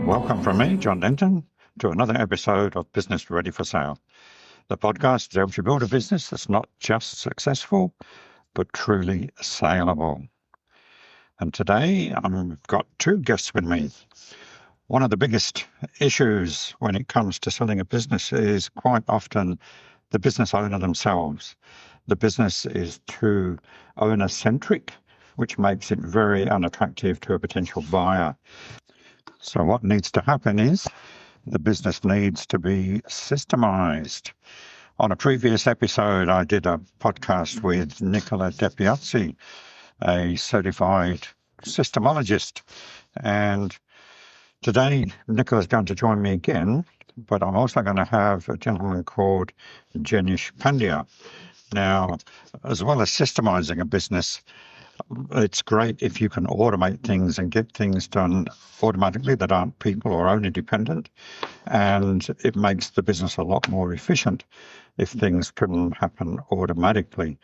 Welcome from me, John Denton, to another episode of Business Ready for Sale, the podcast that helps you build a business that's not just successful, but truly saleable. And today I've got two guests with me. One of the biggest issues when it comes to selling a business is quite often the business owner themselves. The business is too owner-centric, which makes it very unattractive to a potential buyer. So what needs to happen is the business needs to be systemised. On a previous episode, I did a podcast with Nicola Depiazzi, a certified Systemologist. And today, Nicola's going to join me again, but I'm also going to have a gentleman called Jenish Pandya. Now, as well as systemising a business, it's great if you can automate things and get things done automatically that aren't people or owner dependent. And it makes the business a lot more efficient if things can happen automatically.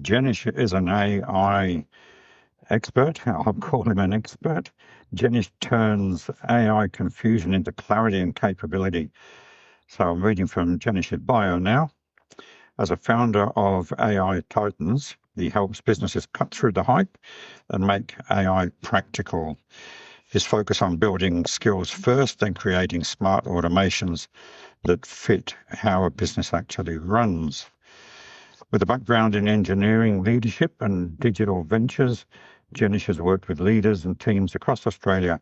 Jenish is an AI expert. I'll call him an expert. Jenish turns AI confusion into clarity and capability. So I'm reading from Jenish's bio now. As a founder of AI Titans, he helps businesses cut through the hype and make AI practical. His focus on building skills first, then creating smart automations that fit how a business actually runs. With a background in engineering, leadership and digital ventures, Jenish has worked with leaders and teams across Australia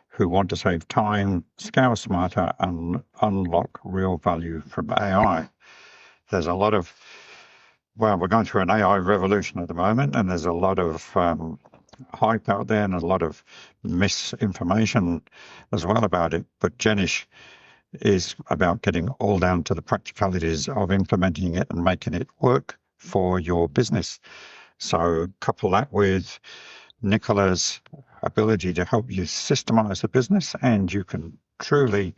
who want to save time, scale smarter and unlock real value from AI. There's a lot of, we're going through an AI revolution at the moment, and there's a lot of hype out there and a lot of misinformation as well about it. But Jenish is about getting all down to the practicalities of implementing it and making it work for your business. So couple that with Nicola's ability to help you systemize the business, and you can truly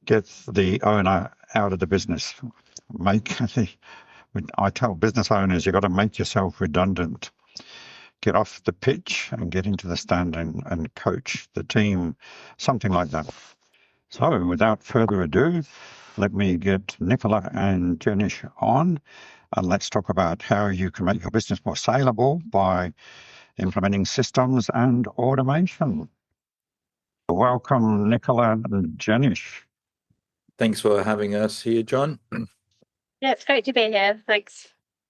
get the owner out of the business. I tell business owners, you've got to make yourself redundant. Get off the pitch and get into the stand and coach the team, something like that. So without further ado, let me get Nicola and Jenish on, and let's talk about how you can make your business more saleable by implementing systems and automation. Welcome, Nicola and Jenish. Thanks for having us here, John. Yeah, it's great to be here. Thanks.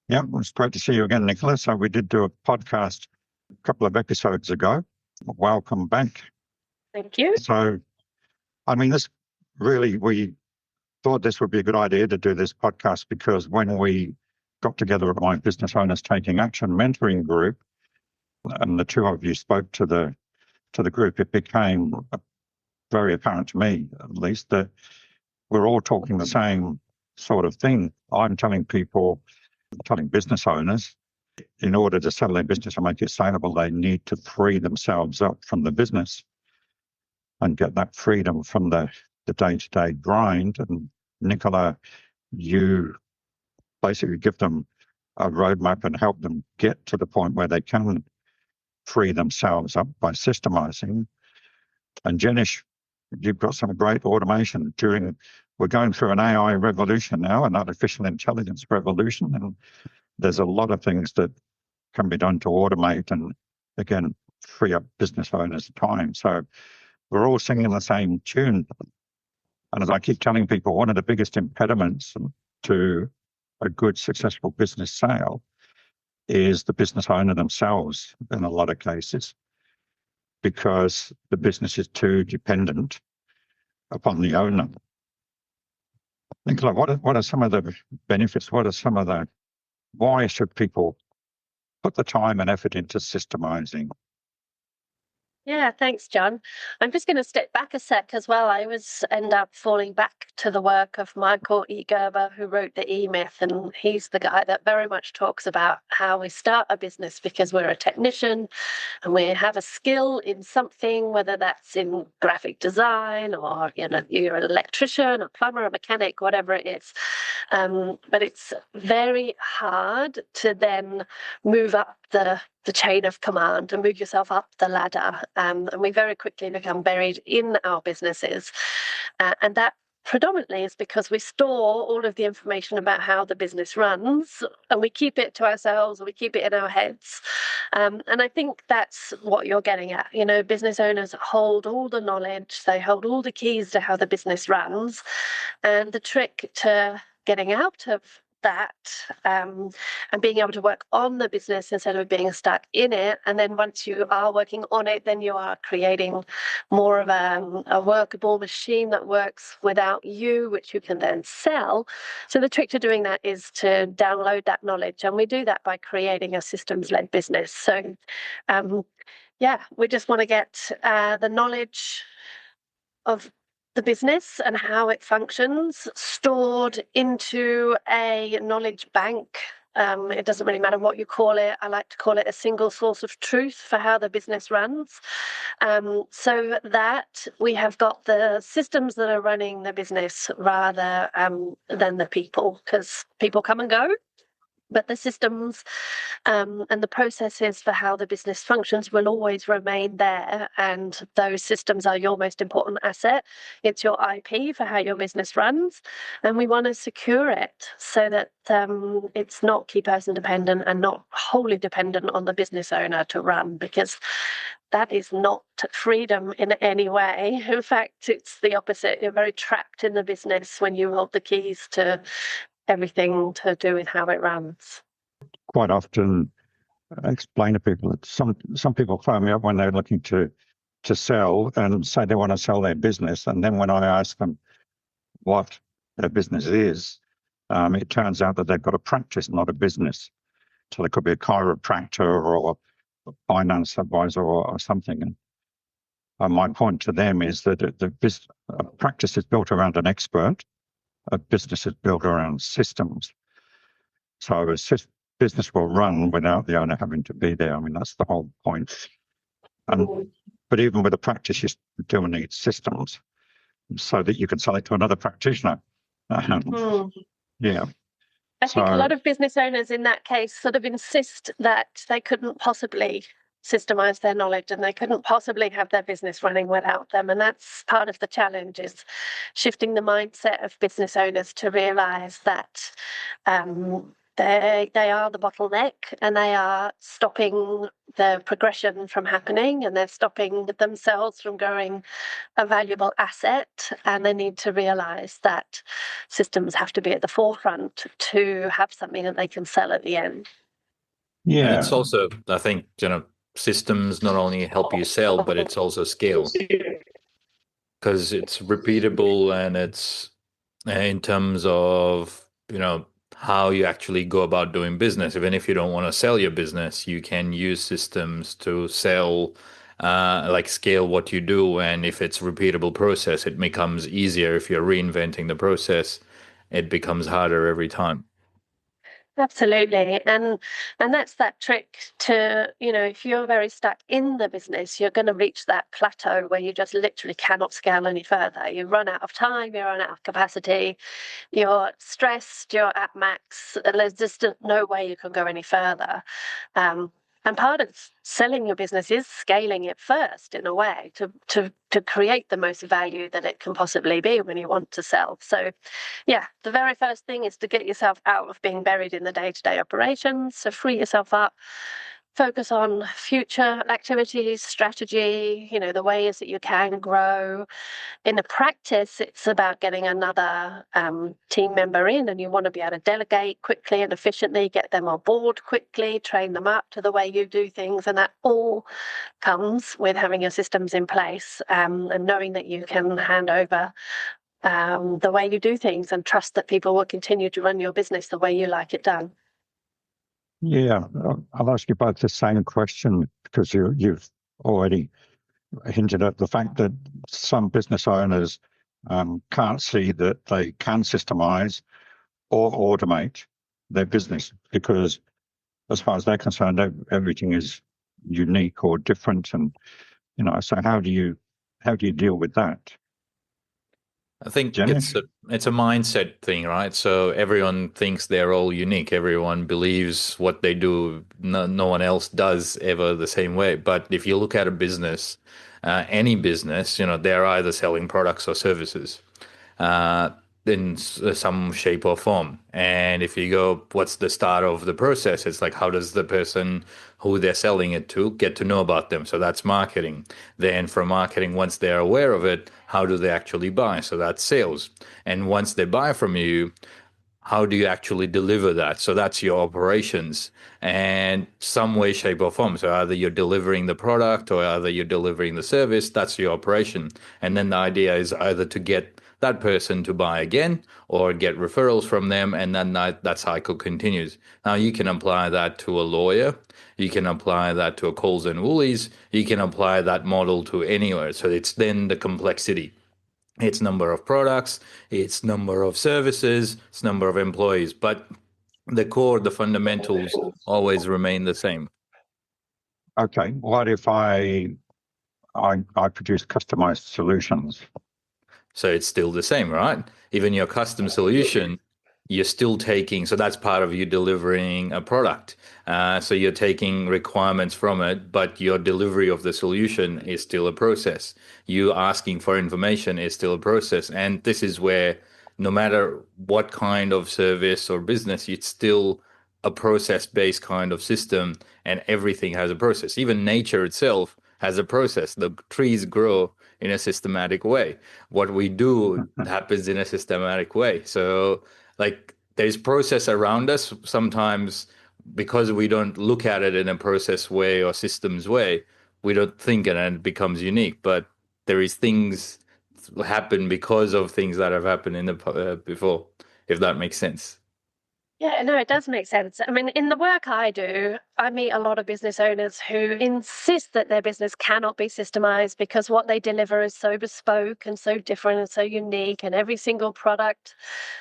Yeah, it's great to see you again, Nicola. So we did do a podcast a couple of episodes ago. Welcome back. Thank you. So, I mean, we thought this would be a good idea to do this podcast because when we got together at my Business Owners Taking Action mentoring group, and the two of you spoke to the group, it became very apparent to me, at least, that we're all talking the same sort of thing. I'm telling business owners, in order to sell their business and make it saleable, they need to free themselves up from the business and get that freedom from the day-to-day grind. And Nicola, you basically give them a roadmap and help them get to the point where they can free themselves up by systemising. And Jenish, you've got some great automation. We're going through an AI revolution now, an artificial intelligence revolution, and there's a lot of things that can be done to automate and, again, free up business owners' time. So we're all singing the same tune. And as I keep telling people, one of the biggest impediments to a good, successful business sale is the business owner themselves in a lot of cases, because the business is too dependent upon the owner. Nicola, what are some of the benefits? Why should people put the time and effort into systemizing? Yeah, thanks, John. I'm just going to step back a sec as well. I end up falling back to the work of Michael E. Gerber, who wrote the E-Myth, and he's the guy that very much talks about how we start a business because we're a technician and we have a skill in something, whether that's in graphic design or you're an electrician, a plumber, a mechanic, whatever it is. But it's very hard to then move up the chain of command and move yourself up the ladder. And we very quickly become buried in our businesses. And that predominantly is because we store all of the information about how the business runs and we keep it to ourselves, or we keep it in our heads. And I think that's what you're getting at. You know, business owners hold all the knowledge, they hold all the keys to how the business runs. And the trick to getting out of that and being able to work on the business instead of being stuck in it, and then once you are working on it, then you are creating more of a workable machine that works without you, which you can then sell. So the trick to doing that is to download that knowledge, and we do that by creating a systems-led business. So we just want to get the knowledge of the business and how it functions stored into a knowledge bank. It doesn't really matter what you call it. I like to call it a single source of truth for how the business runs. So that we have got the systems that are running the business rather than the people, because people come and go. But the systems and the processes for how the business functions will always remain there. And those systems are your most important asset. It's your IP for how your business runs. And we want to secure it so that it's not key person dependent and not wholly dependent on the business owner to run, because that is not freedom in any way. In fact, it's the opposite. You're very trapped in the business when you hold the keys to everything to do with how it runs. Quite often explain to people that some people phone me up when they're looking to sell and say they want to sell their business, and then when I ask them what their business is, it turns out that they've got a practice, not a business. So they could be a chiropractor or a finance advisor or something. And my point to them is that a practice is built around an expert. A business is built around systems. So a business will run without the owner having to be there. I mean, that's the whole point. But even with a practice, you still need systems so that you can sell it to another practitioner. Yeah. I think a lot of business owners in that case sort of insist that they couldn't possibly systemize their knowledge and they couldn't possibly have their business running without them. And that's part of the challenge, is shifting the mindset of business owners to realize that they are the bottleneck, and they are stopping the progression from happening, and they're stopping themselves from growing a valuable asset. And they need to realize that systems have to be at the forefront to have something that they can sell at the end. Yeah. And it's also, I think, systems not only help you sell, but it's also scale, because it's repeatable, and it's in terms of how you actually go about doing business. Even if you don't want to sell your business, you can use systems to sell, scale what you do. And if it's a repeatable process, it becomes easier. If you're reinventing the process, it becomes harder every time. Absolutely. And that's that trick to, if you're very stuck in the business, you're going to reach that plateau where you just literally cannot scale any further. You run out of time, you run out of capacity, you're stressed, you're at max, and there's just no way you can go any further. And part of selling your business is scaling it first, in a way, to create the most value that it can possibly be when you want to sell. So, yeah, the very first thing is to get yourself out of being buried in the day-to-day operations. So free yourself up, focus on future activities, strategy, the ways that you can grow. In a practice, it's about getting another team member in, and you want to be able to delegate quickly and efficiently, get them on board quickly, train them up to the way you do things. And that all comes with having your systems in place and knowing that you can hand over the way you do things and trust that people will continue to run your business the way you like it done. Yeah, I'll ask you both the same question, because you've already hinted at the fact that some business owners can't see that they can systemize or automate their business, because as far as they're concerned, everything is unique or different. And, so how do you deal with that? I think Jenny? it's a mindset thing, right? So everyone thinks they're all unique. Everyone believes what they do, no one else does ever the same way. But if you look at a business, any business, they're either selling products or services uh, in some shape or form. And if you go, what's the start of the process? It's like, how does the person who they're selling it to get to know about them? So that's marketing. Then from marketing, once they're aware of it, how do they actually buy? So that's sales. And once they buy from you, how do you actually deliver that? So that's your operations and some way, shape, or form. So either you're delivering the product or either you're delivering the service, that's your operation. And then the idea is either to get that person to buy again or get referrals from them. And then that cycle continues. Now you can apply that to a lawyer. You can apply that to a Coles and Woolies. You can apply that model to anywhere. So it's then the complexity. It's number of products, it's number of services, it's number of employees, but the core, the fundamentals always remain the same. Okay, what if I produce customized solutions? So it's still the same, right? Even your custom solution, you're still taking, so that's part of you delivering a product. So you're taking requirements from it, but your delivery of the solution is still a process. You asking for information is still a process. And this is where no matter what kind of service or business, it's still a process-based kind of system, and everything has a process. Even nature itself has a process. The trees grow in a systematic way. What we do happens in a systematic way. So, like, there's process around us. Sometimes, because we don't look at it in a process way or systems way, we don't think it and it becomes unique. But there is things happen because of things that have happened in the before, if that makes sense. Yeah, no, it does make sense. I mean, in the work I do, I meet a lot of business owners who insist that their business cannot be systemized because what they deliver is so bespoke and so different and so unique, and every single product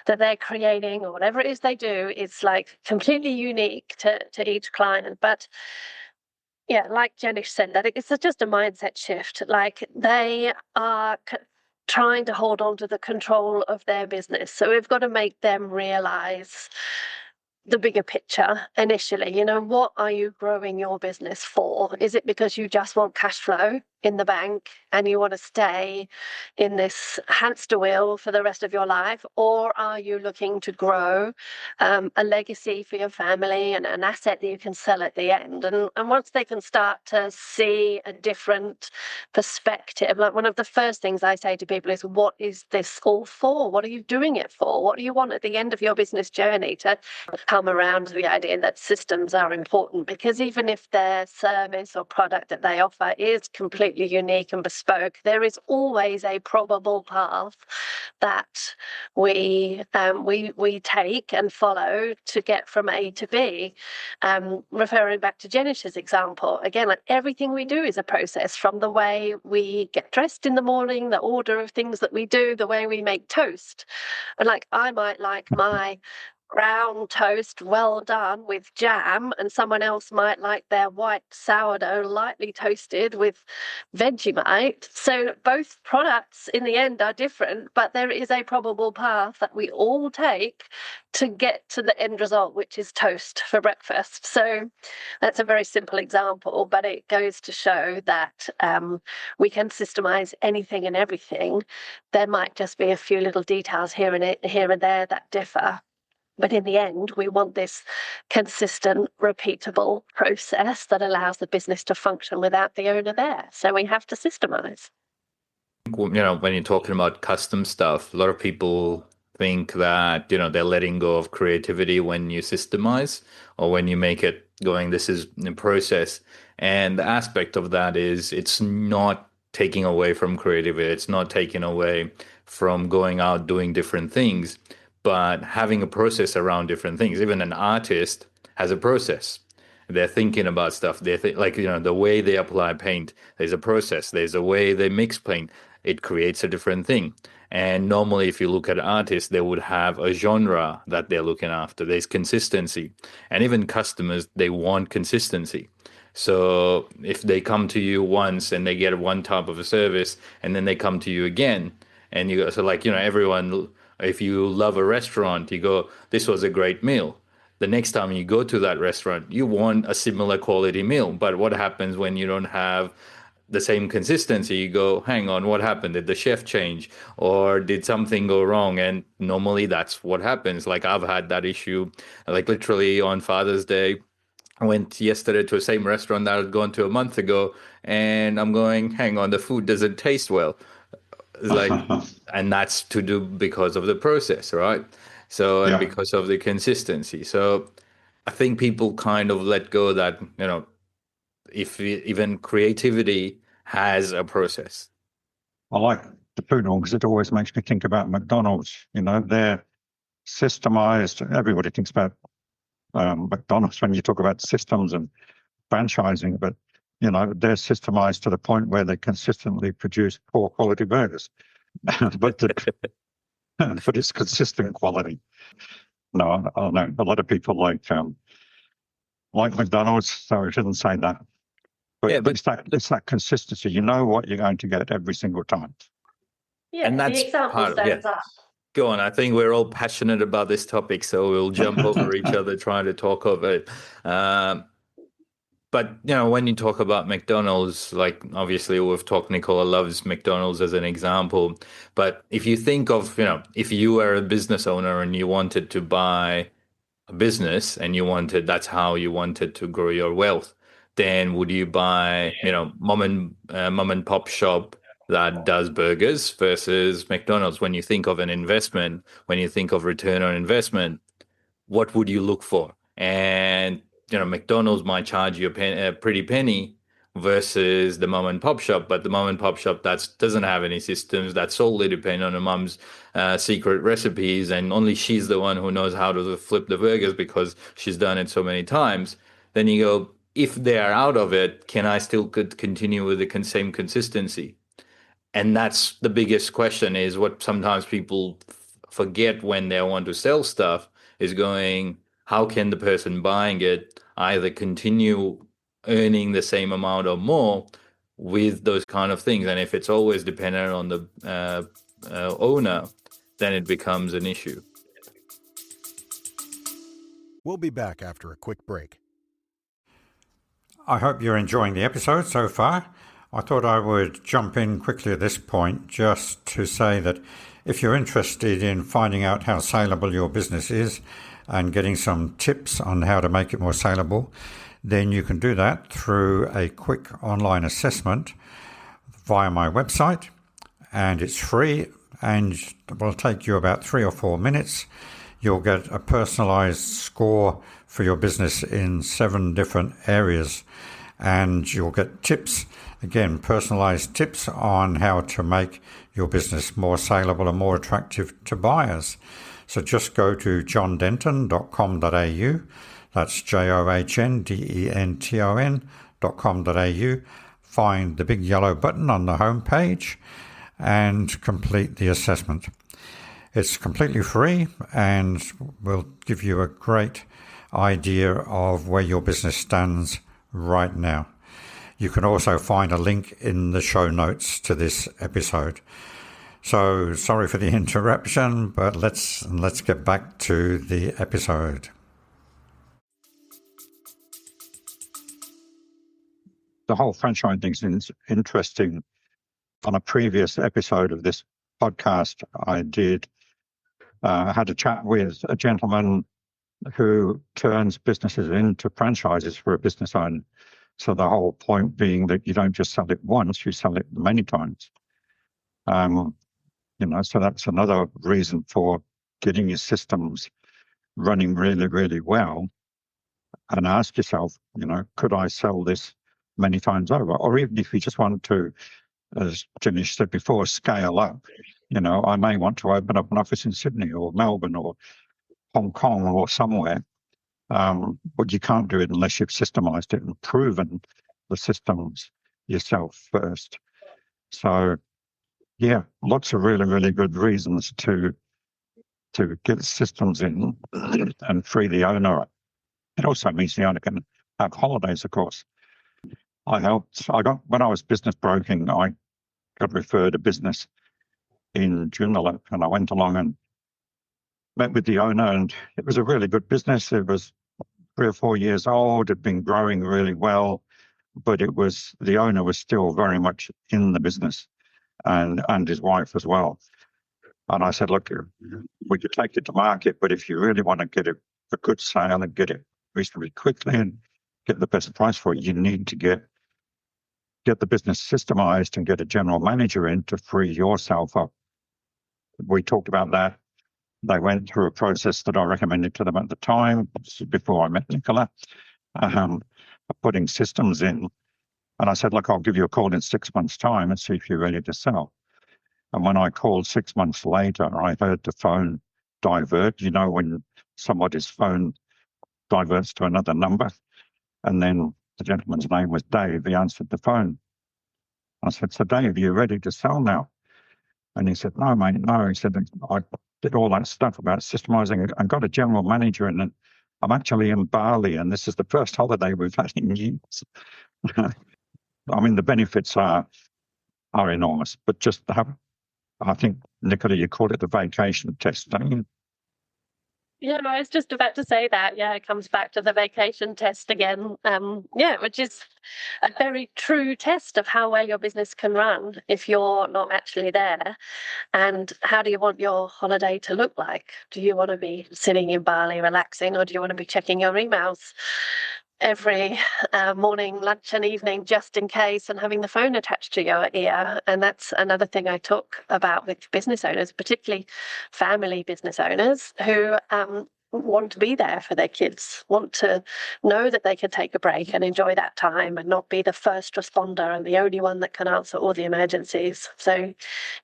that they're creating or whatever it is they do, it's like completely unique to each client. But yeah, like Jenish said, that it's just a mindset shift. Like they are trying to hold on to the control of their business. So we've got to make them realize the bigger picture initially. What are you growing your business for? Is it because you just want cash flow in the bank and you want to stay in this hamster wheel for the rest of your life? Or are you looking to grow a legacy for your family and an asset that you can sell at the end? And once they can start to see a different perspective, like one of the first things I say to people is, what is this all for? What are you doing it for? What do you want at the end of your business journey to come around to the idea that systems are important? Because even if their service or product that they offer is completely unique and bespoke, there is always a probable path that we take and follow to get from A to B. Referring back to Jenish's example, again, like everything we do is a process, from the way we get dressed in the morning, the order of things that we do, the way we make toast. And like I might like my brown toast well done with jam, and someone else might like their white sourdough lightly toasted with Vegemite. So both products in the end are different, but there is a probable path that we all take to get to the end result, which is toast for breakfast. So that's a very simple example, but it goes to show that we can systemize anything and everything. There might just be a few little details here and there that differ. But in the end, we want this consistent, repeatable process that allows the business to function without the owner there. So we have to systemize. When you're talking about custom stuff, a lot of people think that, they're letting go of creativity when you systemize or when you make it going, this is the process. And the aspect of that is it's not taking away from creativity. It's not taking away from going out doing different things, but having a process around different things. Even an artist has a process. They're thinking about stuff. Like, the way they apply paint, there's a process. There's a way they mix paint. It creates a different thing. And normally, if you look at artists, they would have a genre that they're looking after. There's consistency. And even customers, they want consistency. So if they come to you once and they get one type of a service, and then they come to you again, and you go, so like, everyone If you love a restaurant, you go, this was a great meal. The next time you go to that restaurant, you want a similar quality meal. But what happens when you don't have the same consistency? You go, hang on, what happened? Did the chef change or did something go wrong? And normally that's what happens. Like I've had that issue, like literally on Father's Day. I went yesterday to the same restaurant that I'd gone to a month ago, and I'm going, hang on, the food doesn't taste well. It's like, and that's to do because of the process, right? So, and Yeah. because of the consistency. So I think people kind of let go that, if even creativity has a process. I like the food one because it always makes me think about McDonald's. They're systemized. Everybody thinks about McDonald's when you talk about systems and franchising, but they're systemized to the point where they consistently produce poor quality burgers, but but it's consistent quality. No, I know a lot of people like McDonald's, so I shouldn't say that. But, Yeah, but it's that consistency. You know what you're going to get every single time. Yeah, and that's the example part of it. stands up. Go on. I think we're all passionate about this topic, so we'll jump over each other trying to talk over it. But when you talk about McDonald's, like obviously we've talked, Nicola loves McDonald's as an example. But if you think of, if you were a business owner and you wanted to buy a business and that's how you wanted to grow your wealth, then would you buy, mom and pop shop that does burgers versus McDonald's? When you think of an investment, when you think of return on investment, what would you look for? And McDonald's might charge you a pretty penny versus the mom and pop shop, but the mom and pop shop doesn't have any systems, that solely depend on her mum's secret recipes, and only she's the one who knows how to flip the burgers because she's done it so many times. Then you go, if they are out of it, can I still continue with the same consistency? And that's the biggest question, is what sometimes people forget when they want to sell stuff, is going, how can the person buying it either continue earning the same amount or more with those kind of things? And if it's always dependent on the owner, then it becomes an issue. We'll be back after a quick break. I hope you're enjoying the episode so far. I thought I would jump in quickly at this point just to say that if you're interested in finding out how saleable your business is and getting some tips on how to make it more saleable, then you can do that through a quick online assessment via my website, and it's free and will take you about 3 or 4 minutes. You'll get a personalized score for your business in 7 different areas, and you'll get tips, again, personalized tips on how to make your business more saleable and more attractive to buyers. So just go to johndenton.com.au. That's JOHNDENTON.com.au. Find the big yellow button on the home page and complete the assessment. It's completely free and will give you a great idea of where your business stands right now. You can also find a link in the show notes to this episode. So sorry for the interruption, but let's get back to the episode. The whole franchise thing is interesting. On a previous episode of this podcast, I had a chat with a gentleman who turns businesses into franchises for a business owner. So the whole point being that you don't just sell it once, you sell it many times. So that's another reason for getting your systems running really, really well. And ask yourself, could I sell this many times over? Or even if you just want to, as Jimmy said before, scale up. I may want to open up an office in Sydney or Melbourne or Hong Kong or somewhere. But you can't do it unless you've systemized it and proven the systems yourself first. So, yeah, lots of really, really good reasons to get systems in and free the owner. It also means the owner can have holidays, of course. When I was business broking, I got referred a business in Joondalup, and I went along and met with the owner, and it was a really good business. It was 3 or 4 years old, had been growing really well, but the owner was still very much in the business, and his wife as well. And I said, look, we could take it to market, but if you really want to get a good sale and get it reasonably quickly and get the best price for it, you need to get the business systemised and get a general manager in to free yourself up. We talked about that. They went through a process that I recommended to them at the time, before I met Nicola, putting systems in. And I said, look, I'll give you a call in 6 months' time and see if you're ready to sell. And when I called 6 months later, I heard the phone divert. You know, when somebody's phone diverts to another number. And then the gentleman's name was Dave. He answered the phone. I said, so Dave, are you ready to sell now? And he said, no, mate, no. He said, I did all that stuff about systemising and got a general manager, and I'm actually in Bali, and this is the first holiday we've had in years. I mean, the benefits are enormous, but just I think, Nicola, you called it the vacation test, don't you? Yeah, I was just about to say that. Yeah, it comes back to the vacation test again. Which is a very true test of how well your business can run if you're not actually there. And how do you want your holiday to look like? Do you want to be sitting in Bali relaxing, or do you want to be checking your emails every morning, lunch and evening, just in case, and having the phone attached to your ear? And that's another thing I talk about with business owners, particularly family business owners who want to be there for their kids, want to know that they can take a break and enjoy that time and not be the first responder and the only one that can answer all the emergencies. So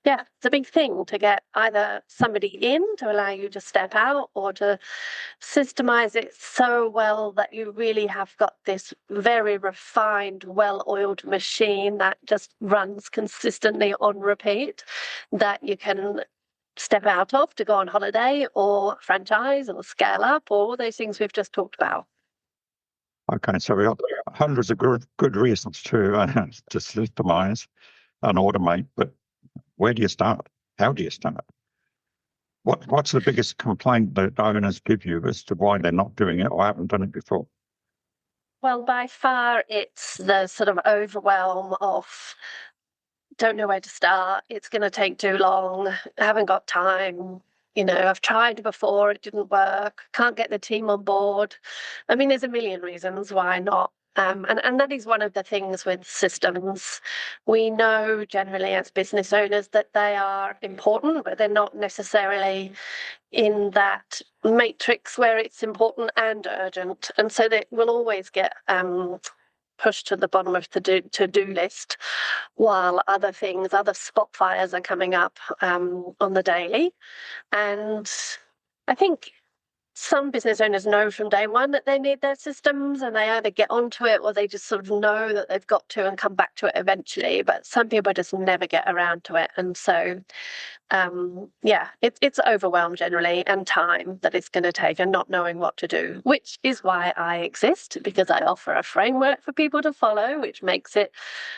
yeah, it's a big thing to get either somebody in to allow you to step out, or to systemize it so well that you really have got this very refined, well-oiled machine that just runs consistently on repeat, that you can step out of to go on holiday or franchise or scale up, or all those things we've just talked about. Okay, so we got hundreds of good reasons to systemize and automate, but where do you start? How do you start? What's the biggest complaint that owners give you as to why they're not doing it or haven't done it before? Well, by far, it's the sort of overwhelm of don't know where to start. It's going to take too long. I haven't got time. You know, I've tried before, it didn't work. Can't get the team on board. I mean, there's a million reasons why not. And that is one of the things with systems. We know generally as business owners that they are important, but they're not necessarily in that matrix where it's important and urgent. And so they will always get pushed to the bottom of the to-do list, while other things, other spot fires are coming up on the daily. And I think some business owners know from day one that they need their systems, and they either get onto it or they just sort of know that they've got to and come back to it eventually. But some people just never get around to it. And so, it's overwhelm generally, and time that it's going to take, and not knowing what to do, which is why I exist, because I offer a framework for people to follow, which makes it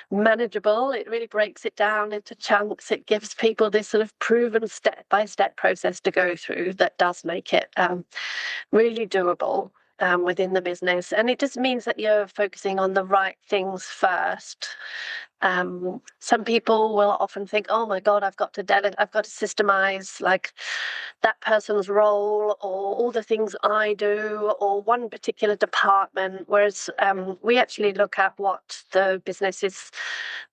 manageable. It really breaks it down into chunks. It gives people this sort of proven step-by-step process to go through that does make it really doable within the business. And it just means that you're focusing on the right things first. Some people will often think, oh my God, I've got to systemize like that person's role, or all the things I do, or one particular department. Whereas we actually look at what the business is,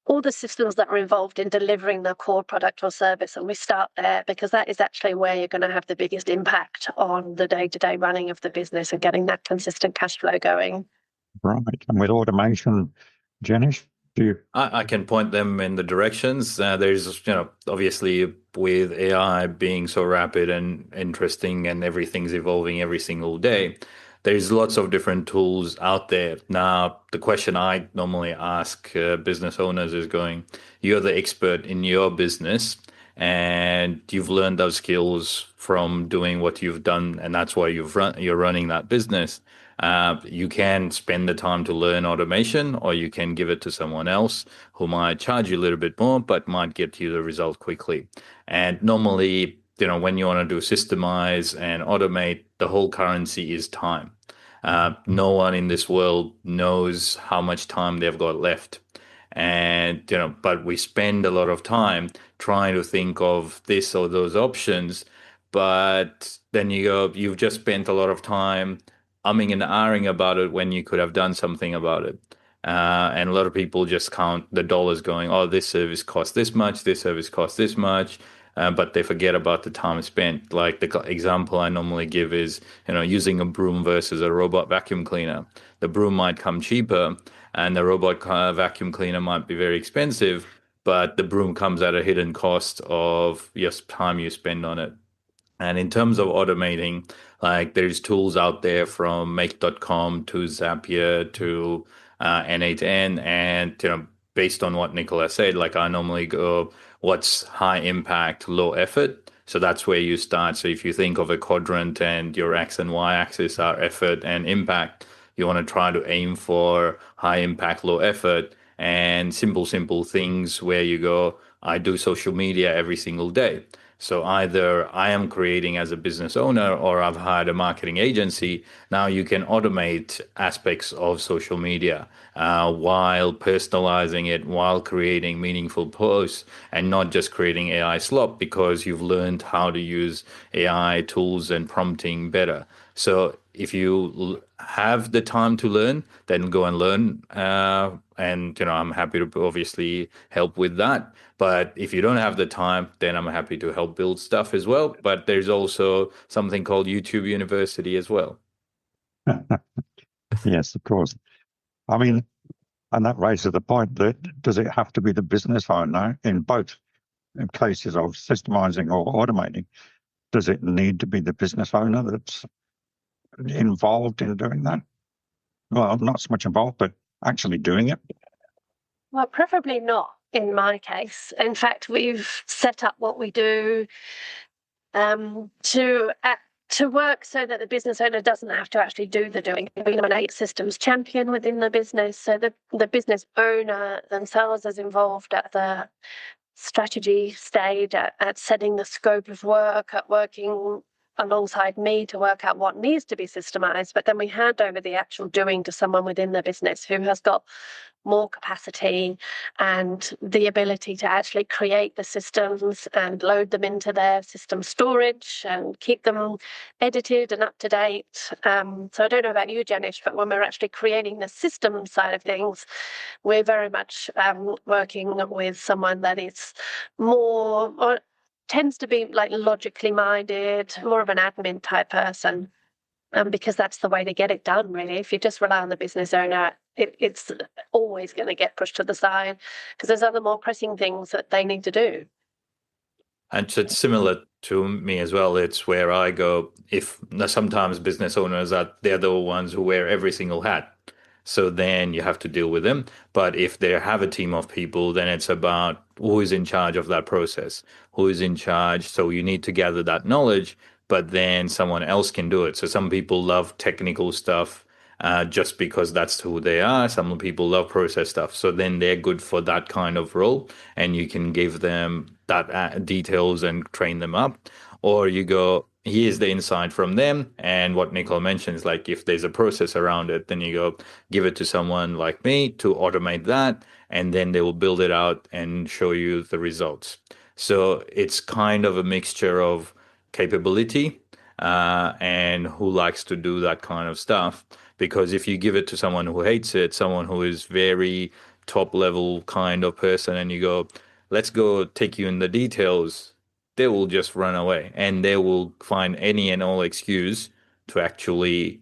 all the systems that are involved in delivering the core product or service. And we start there because that is actually where you're going to have the biggest impact on the day-to-day running of the business and getting that consistent cash flow going. Right. And with automation, Janice, I can point them in the directions. There's, obviously with AI being so rapid and interesting and everything's evolving every single day, there's lots of different tools out there. Now, the question I normally ask business owners is you're the expert in your business and you've learned those skills from doing what you've done, and that's why you're running that business. You can spend the time to learn automation, or you can give it to someone else who might charge you a little bit more, but might get you the result quickly. And normally when you want to do systemize and automate, the whole currency is time. No one in this world knows how much time they've got left. And, but we spend a lot of time trying to think of this or those options. But then you've just spent a lot of time umming and ahhing about it when you could have done something about it. And a lot of people just count the dollars going, oh, this service costs this much, this service costs this much. But they forget about the time spent. Like the example I normally give is, using a broom versus a robot vacuum cleaner. The broom might come cheaper and the robot vacuum cleaner might be very expensive, but the broom comes at a hidden cost of just time you spend on it. And in terms of automating, like there's tools out there from make.com to Zapier to N8N. And, based on what Nicola said, like I normally go, what's high impact, low effort? So that's where you start. So if you think of a quadrant and your X and Y axis are effort and impact, you want to try to aim for high impact, low effort and simple things where you go, I do social media every single day. So either I am creating as a business owner or I've hired a marketing agency. Now you can automate aspects of social media while personalizing it, while creating meaningful posts and not just creating AI slop because you've learned how to use AI tools and prompting better. So if you have the time to learn, then go and learn. And, I'm happy to obviously help with that. But if you don't have the time, then I'm happy to help build stuff as well. But there's also something called YouTube University as well. Yes, of course. I mean, and that raises the point that does it have to be the business owner in both cases of systemizing or automating? Does it need to be the business owner that's involved in doing that? Well, not so much involved, but actually doing it? Well, preferably not in my case. In fact, we've set up what we do to work so that the business owner doesn't have to actually do the doing. We nominate systems champion within the business, so the business owner themselves is involved at the strategy stage, at setting the scope of work, at working alongside me to work out what needs to be systemized. But then we hand over the actual doing to someone within the business who has got more capacity and the ability to actually create the systems and load them into their system storage and keep them edited and up to date. So I don't know about you, Janish, but when we're actually creating the system side of things, we're very much working with someone that is more, or tends to be like logically minded, more of an admin type person. Because that's the way to get it done, really. If you just rely on the business owner, it's always going to get pushed to the side because there's other more pressing things that they need to do. And it's similar to me as well. It's where I go, if sometimes business owners they're the ones who wear every single hat. So then you have to deal with them. But if they have a team of people, then it's about who is in charge of that process, who is in charge. So you need to gather that knowledge, but then someone else can do it. So some people love technical stuff just because that's who they are. Some people love process stuff. So then they're good for that kind of role and you can give them that details and train them up. Or you go, here's the insight from them. And what Nicola mentions, like if there's a process around it, then you go give it to someone like me to automate that. And then they will build it out and show you the results. So it's kind of a mixture of capability and who likes to do that kind of stuff. Because if you give it to someone who hates it, someone who is very top level kind of person, and you go, let's go take you in the details, they will just run away and they will find any and all excuse to actually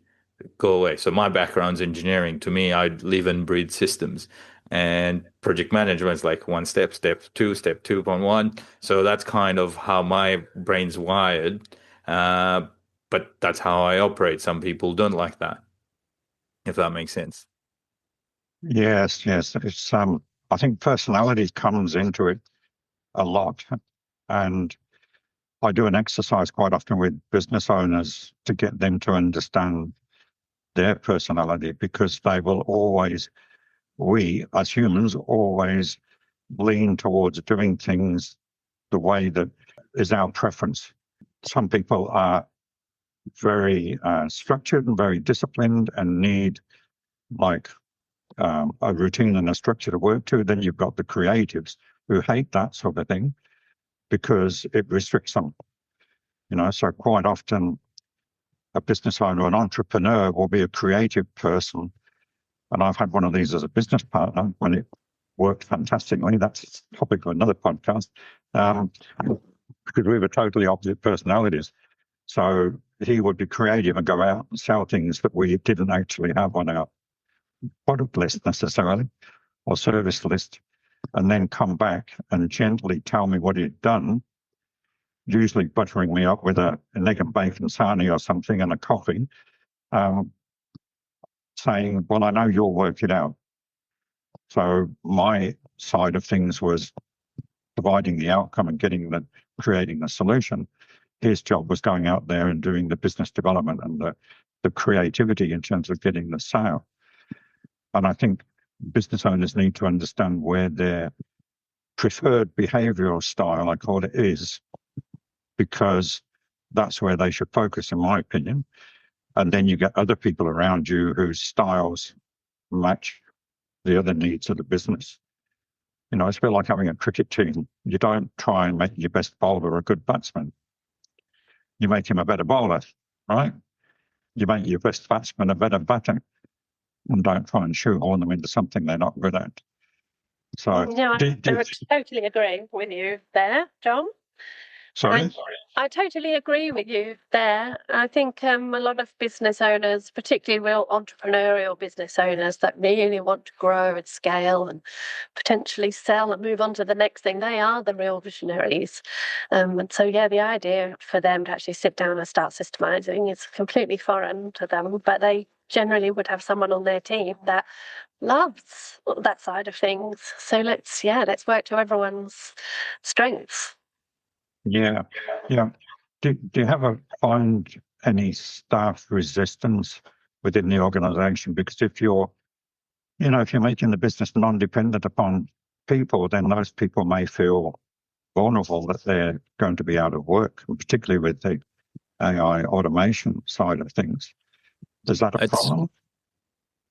go away. So my background's engineering. To me, I live and breathe systems. And project management is like step 2, step 2.1. So that's kind of how my brain's wired. But that's how I operate. Some people don't like that, if that makes sense. Yes. It's I think personality comes into it a lot. And I do an exercise quite often with business owners to get them to understand their personality, because they will always, we as humans always lean towards doing things the way that is our preference. some people are very structured and very disciplined and need like a routine and a structure to work to. Then you've got the creatives who hate that sort of thing because it restricts them. So quite often a business owner, an entrepreneur will be a creative person. And I've had one of these as a business partner when it worked fantastically. That's a topic of another podcast. Because we were totally opposite personalities. So he would be creative and go out and sell things that we didn't actually have on our product list necessarily or service list, and then come back and gently tell me what he'd done, usually buttering me up with an egg and bacon sarnie or something and a coffee, saying, well, I know you'll work it out. So my side of things was providing the outcome and creating the solution. His job was going out there and doing the business development and the creativity in terms of getting the sale. And I think business owners need to understand where their preferred behavioral style, I call it, is, because that's where they should focus, in my opinion. And then you get other people around you whose styles match the other needs of the business. It's a bit like having a cricket team. You don't try and make your best bowler a good batsman. You make him a better bowler, right? You make your best batsman a better batter, and don't try and shoehorn them into something they're not good at. So, I totally agree with you there, John. Sorry? I totally agree with you there. I think a lot of business owners, particularly real entrepreneurial business owners that really want to grow and scale and potentially sell and move on to the next thing, they are the real visionaries. And so, the idea for them to actually sit down and start systemising is completely foreign to them, but they generally would have someone on their team that loves that side of things. So let's work to everyone's strengths. Yeah. Do you find any staff resistance within the organisation? Because if you're making the business non-dependent upon people, then those people may feel vulnerable that they're going to be out of work, and particularly with the AI automation side of things. Is that a problem?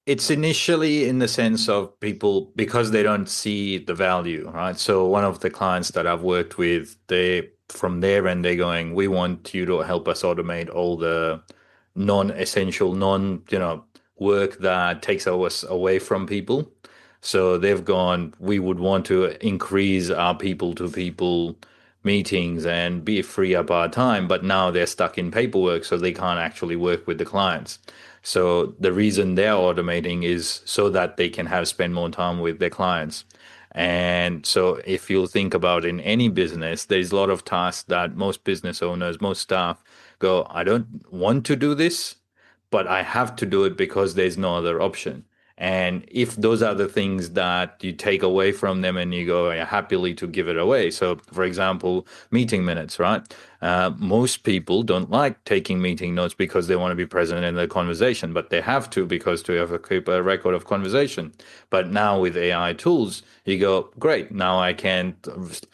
It's initially in the sense of people, because they don't see the value, right? So one of the clients that I've worked with, from their end, they're going, we want you to help us automate all the non-essential, work that takes us away from people. So they've gone, we would want to increase our people-to-people meetings and be free up our time, but now they're stuck in paperwork, so they can't actually work with the clients. So the reason they're automating is so that they can spend more time with their clients. And so if you think about in any business, there's a lot of tasks that most business owners, most staff go, I don't want to do this, but I have to do it because there's no other option. And if those are the things that you take away from them and you go, you're happily to give it away. So, for example, meeting minutes, right? Most people don't like taking meeting notes because they want to be present in the conversation, but they have to because to have keep a record of conversation. But now with AI tools, you go, great, now I can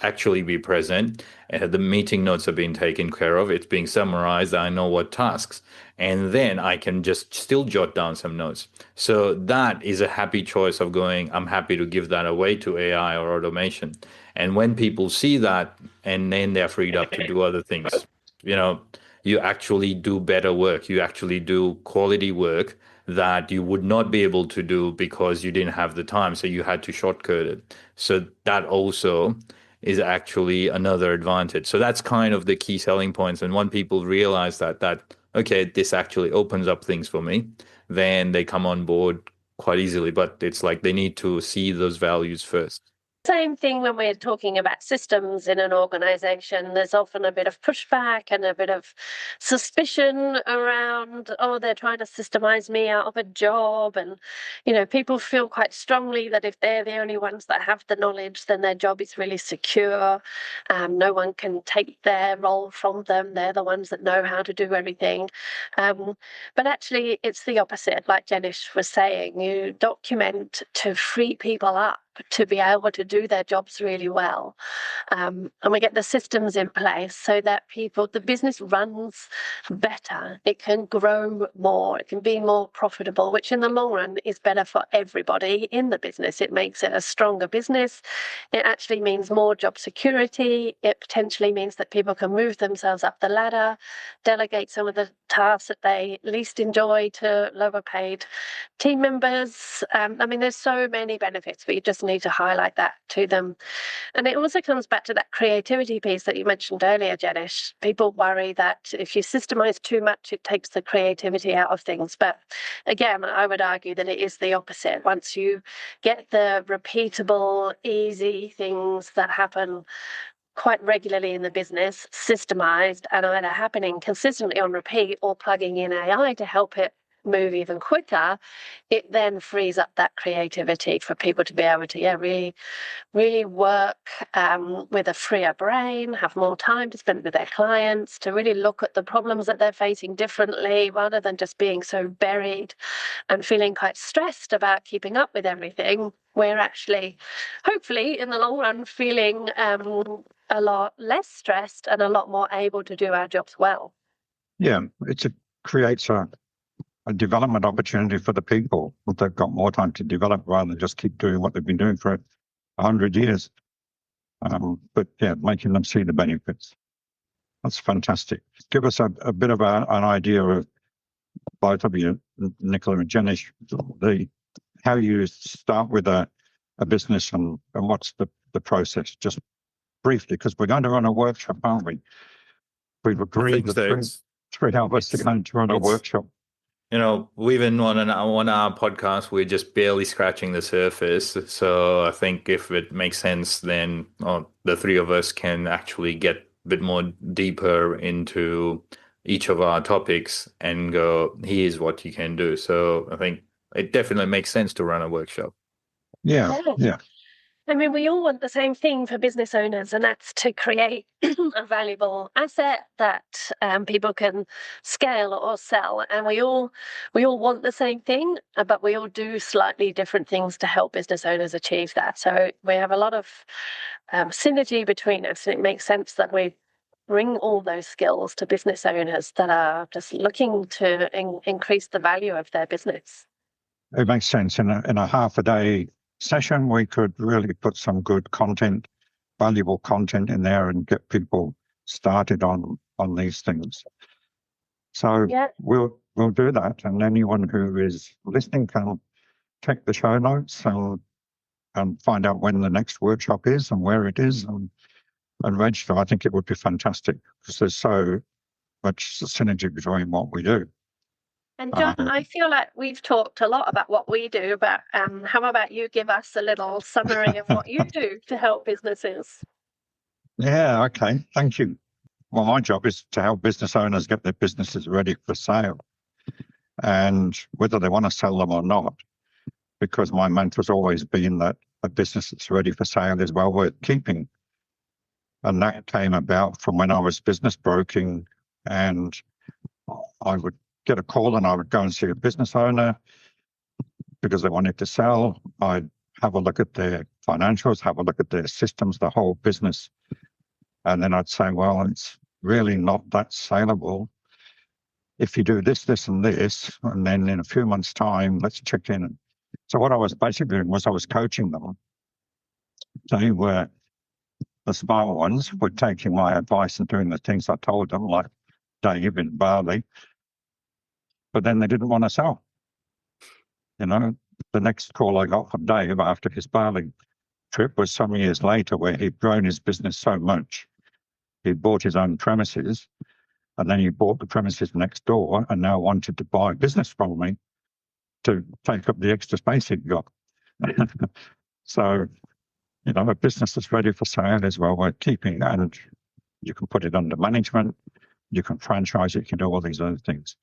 actually be present. The meeting notes are being taken care of. It's being summarized. I know what tasks. And then I can just still jot down some notes. So that is a happy choice of going, I'm happy to give that away to AI or automation. And when people see that, and then they're freed up to do other things, you actually do better work. You actually do quality work that you would not be able to do because you didn't have the time. So you had to shortcut it. So that also is actually another advantage. So that's kind of the key selling points. And when people realize that okay, this actually opens up things for me, then they come on board quite easily. But it's like they need to see those values first. Same thing when we're talking about systems in an organization. There's often a bit of pushback and a bit of suspicion around, they're trying to systemize me out of a job. And, people feel quite strongly that if they're the only ones that have the knowledge, then their job is really secure. No one can take their role from them. They're the ones that know how to do everything. But actually, it's the opposite. Like Jenish was saying, you document to free people up to be able to do their jobs really well. And we get the systems in place so that the business runs better. It can grow more. It can be more profitable, which in the long run is better for everybody in the business. It makes it a stronger business. It actually means more job security. It potentially means that people can move themselves up the ladder, delegate some of the tasks that they least enjoy to lower paid team members. There's so many benefits, but you just need to highlight that to them. And it also comes back to that creativity piece that you mentioned earlier, Jenish. People worry that if you systemize too much, it takes the creativity out of things. But again, I would argue that it is the opposite. Once you get the repeatable, easy things that happen quite regularly in the business systemized and either happening consistently on repeat or plugging in AI to help it move even quicker, it then frees up that creativity for people to be able to really work with a freer brain, have more time to spend with their clients, to really look at the problems that they're facing differently rather than just being so buried and feeling quite stressed about keeping up with everything. We're actually, hopefully, in the long run, feeling a lot less stressed and a lot more able to do our jobs well. Yeah, it creates a development opportunity for the people. They've got more time to develop rather than just keep doing what they've been doing for 100 years. But yeah, making them see the benefits. That's fantastic. Give us a bit of an idea of both of you, Nicola and Jenish, how you start with a business and what's the process, just briefly, because we're going to run a workshop, aren't we? We've agreed that three of us are going to run a workshop. We've been on our podcast, we're just barely scratching the surface. So I think if it makes sense, then the three of us can actually get a bit more deeper into each of our topics and go, here's what you can do. So I think it definitely makes sense to run a workshop. Yeah. We all want the same thing for business owners, and that's to create a valuable asset that people can scale or sell. And we all want the same thing, but we all do slightly different things to help business owners achieve that. So we have a lot of synergy between us, and it makes sense that we bring all those skills to business owners that are just looking to increase the value of their business. It makes sense. In a half a day session, we could really put some good content, valuable content in there and get people started on these things. So we'll do that. And anyone who is listening can check the show notes and find out when the next workshop is and where it is and register. I think it would be fantastic because there's so much synergy between what we do. And John, I feel like we've talked a lot about what we do, but how about you give us a little summary of what you do to help businesses? Yeah, okay. Thank you. Well, my job is to help business owners get their businesses ready for sale, and whether they want to sell them or not, because my mantra's always been that a business that's ready for sale is well worth keeping. And that came about from when I was business broking, and I would get a call and I would go and see a business owner because they wanted to sell. I'd have a look at their financials, have a look at their systems, the whole business. And then I'd say, well, it's really not that saleable. If you do this, this, and this, and then in a few months' time, let's check in. So what I was basically doing was I was coaching them. They were the smart ones, were taking my advice and doing the things I told them, like Dave in Bali. But then they didn't want to sell. The next call I got from Dave after his Bali trip was some years later, where he'd grown his business so much. He bought his own premises, and then he bought the premises next door and now wanted to buy a business from me to take up the extra space he'd got. So, a business that's ready for sale is well worth keeping, and you can put it under management, you can franchise it, you can do all these other things.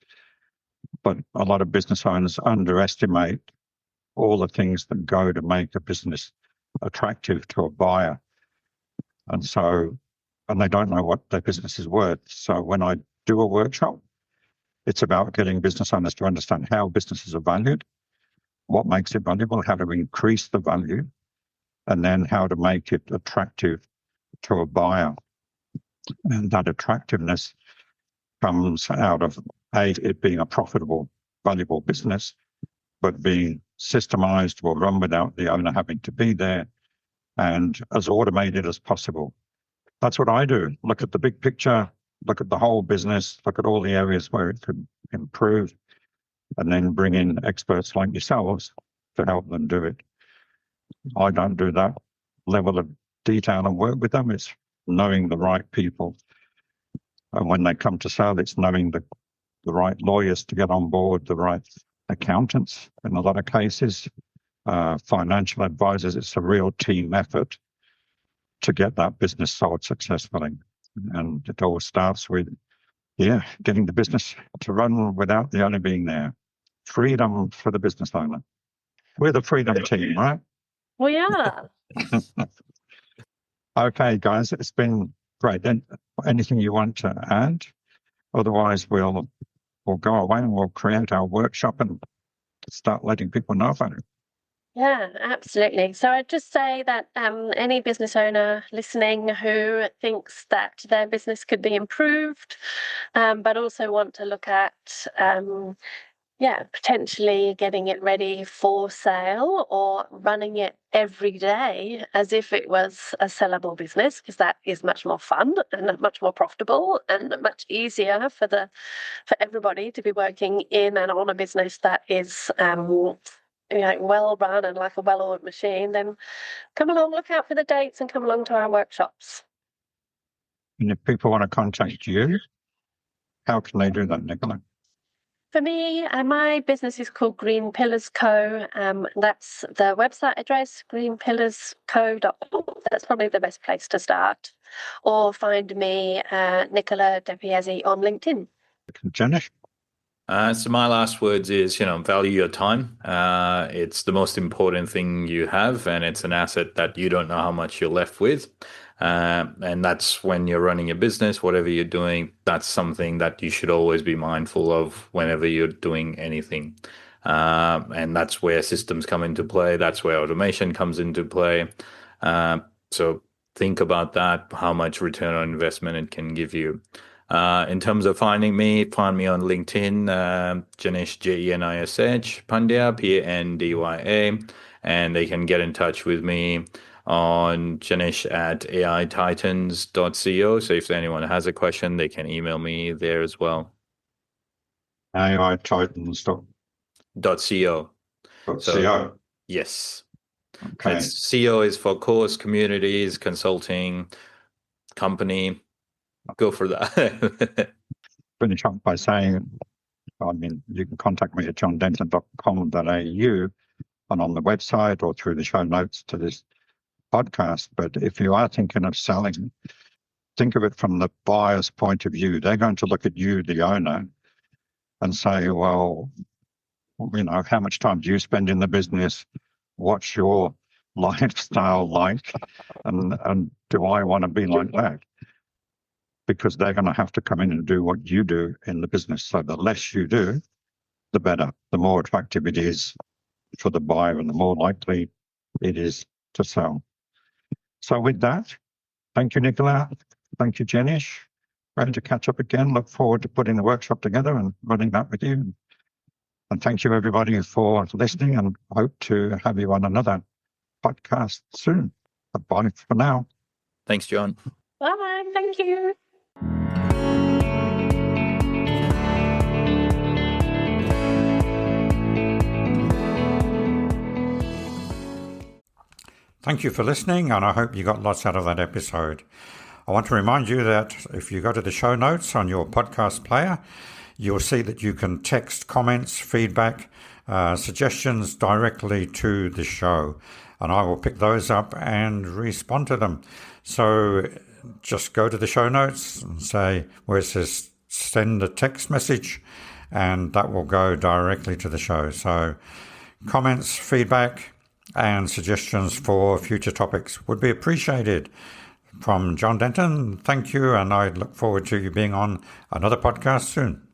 But a lot of business owners underestimate all the things that go to make a business attractive to a buyer. And they don't know what their business is worth. So when I do a workshop, it's about getting business owners to understand how businesses are valued, what makes it valuable, how to increase the value, and then how to make it attractive to a buyer. And that attractiveness comes out of it being a profitable, valuable business, but being systemized or run without the owner having to be there and as automated as possible. That's what I do. Look at the big picture, look at the whole business, look at all the areas where it could improve, and then bring in experts like yourselves to help them do it. I don't do that level of detail and work with them. It's knowing the right people. And when they come to sale, it's knowing the right lawyers to get on board, the right accountants in a lot of cases, financial advisors. It's a real team effort to get that business sold successfully. And it all starts with, getting the business to run without the owner being there. Freedom for the business owner. We're the freedom team, right? We are. Okay, guys, it's been great. Then anything you want to add? Otherwise, we'll go away and we'll create our workshop and start letting people know about it. Yeah, absolutely. So I'd just say that any business owner listening who thinks that their business could be improved, but also want to look at potentially getting it ready for sale or running it every day as if it was a sellable business, because that is much more fun and much more profitable and much easier for everybody to be working in and on a business that is well run and like a well-oiled machine. Then come along, look out for the dates and come along to our workshops. And if people want to contact you, how can they do that, Nicola? For me, my business is called Green Pillars Co. That's the website address, greenpillarsco.com. That's probably the best place to start. Or find me, Nicola Depiazzi, on LinkedIn. Janish? So my last words is, value your time. It's the most important thing you have, and it's an asset that you don't know how much you're left with. And that's when you're running a business, whatever you're doing, that's something that you should always be mindful of whenever you're doing anything. And that's where systems come into play. That's where automation comes into play. So think about that, how much return on investment it can give you. In terms of finding me, find me on LinkedIn, Janish, Jenish, Pandya, Pandya, and they can get in touch with me on Janish at aititans.co. So if anyone has a question, they can email me there as well. aititans.co. So, yes. Okay. CO is for course, communities, consulting, company. Go for that. Finish up by saying, you can contact me at johndenton.com.au and on the website or through the show notes to this podcast. But if you are thinking of selling, think of it from the buyer's point of view. They're going to look at you, the owner, and say, well, how much time do you spend in the business? What's your lifestyle like? And do I want to be like that? Because they're going to have to come in and do what you do in the business. So the less you do, the better. The more attractive it is for the buyer and the more likely it is to sell. So with that, thank you, Nicola. Thank you, Janish. Ready to catch up again. Look forward to putting the workshop together and running that with you. And thank you, everybody, for listening, and hope to have you on another podcast soon. Bye for now. Thanks, John. Bye. Thank you. Thank you for listening, and I hope you got lots out of that episode. I want to remind you that if you go to the show notes on your podcast player, you'll see that you can text comments, feedback, suggestions directly to the show, and I will pick those up and respond to them. So just go to the show notes and say where it says send a text message, and that will go directly to the show. So comments, feedback, and suggestions for future topics would be appreciated. From John Denton, thank you, and I look forward to you being on another podcast soon.